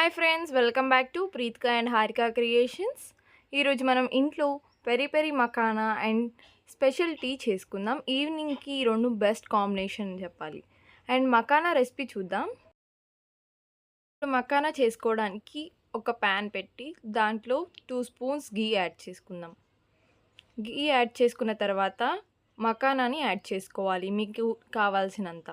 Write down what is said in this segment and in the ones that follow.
Hi friends, welcome back to Preethika and Harika creations. ఈరోజు మనం ఇంట్లో peri peri makhana and special tea చేసుకుందాం. ఈవినింగ్కి ఈ రెండు బెస్ట్ కాంబినేషన్ చెప్పాలి. అండ్ మకానా రెసిపీ చూద్దాం. మకానా చేసుకోవడానికి ఒక ప్యాన్ పెట్టి దాంట్లో 2 స్పూన్స్ గీ యాడ్ చేసుకుందాం. గీ యాడ్ చేసుకున్న తర్వాత మకానాని యాడ్ చేసుకోవాలి మీకు కావాల్సినంత.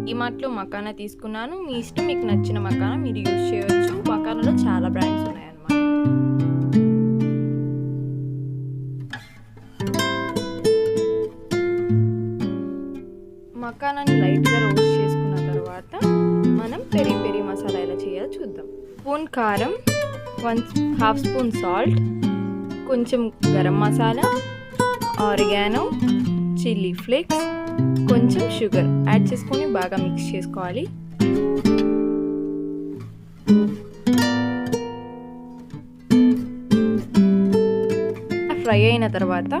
డిమార్ట్లో మకానా తీసుకున్నాను. మీ ఇష్టం, మీకు నచ్చిన మకానా మీరు యూజ్ చేయవచ్చు. మకానాలో చాలా బ్రాండ్స్ ఉన్నాయన్నమాట. మకానాని లైట్గా రోస్ట్ చేసుకున్న తర్వాత మనం పెరి పెరి మసాలా ఎలా చేయాలో చూద్దాం. స్పూన్ కారం, 1/2 స్పూన్ సాల్ట్, కొంచెం garam masala, oregano, chilli flakes, కొంచెం షుగర్ యాడ్ చేసుకొని బాగా మిక్స్ చేసుకోవాలి. ఫ్రై అయిన తర్వాత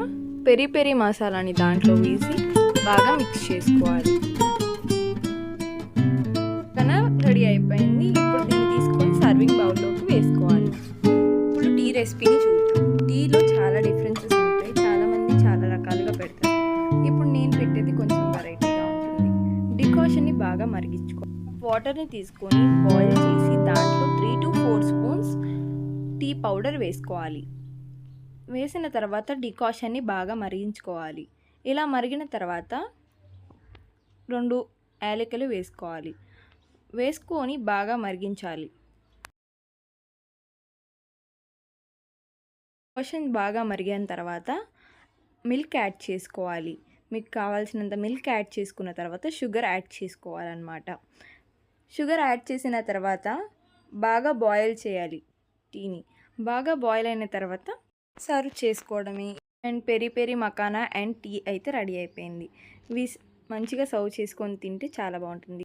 పెరి పెరి మసాలాని దాంట్లో వేసి బాగా మిక్స్ చేసుకోవాలి. రెడీ అయిపోయింది. ఇప్పుడు దీన్ని తీసుకొని సర్వింగ్ బౌల్లోకి వేసుకోవాలి. ఇప్పుడు టీ రెసిపీని చూద్దాం. టీలో చాలా డిఫరెన్సెస్ ఉంటాయి. చాలామంది చాలా రకాలుగా పెడతారు. ఇప్పుడు నేను పెట్టేది కొంచెం వెరైటీగా ఉంటుంది. డికాషన్ని బాగా మరిగించుకోవాలి. వాటర్ని తీసుకొని బాయిల్ చేసి దాంట్లో 3 to 4 స్పూన్స్ టీ పౌడర్ వేసుకోవాలి. వేసిన తర్వాత డికాషన్ని బాగా మరిగించుకోవాలి. ఇలా మరిగిన తర్వాత 2 యాలకులు వేసుకోవాలి. వేసుకొని బాగా మరిగించాలి. డికాషన్ బాగా మరిగిన తర్వాత మిల్క్ యాడ్ చేసుకోవాలి. మీకు కావాల్సినంత మిల్క్ యాడ్ చేసుకున్న తర్వాత షుగర్ యాడ్ చేసుకోవాలన్నమాట. షుగర్ యాడ్ చేసిన తర్వాత బాగా బాయిల్ చేయాలి. టీని బాగా బాయిల్ అయిన తర్వాత సర్వ్ చేసుకోవడమే. And peri peri makhana and tea అయితే రెడీ అయిపోయింది. మంచిగా సర్వ్ చేసుకొని తింటే చాలా బాగుంటుంది.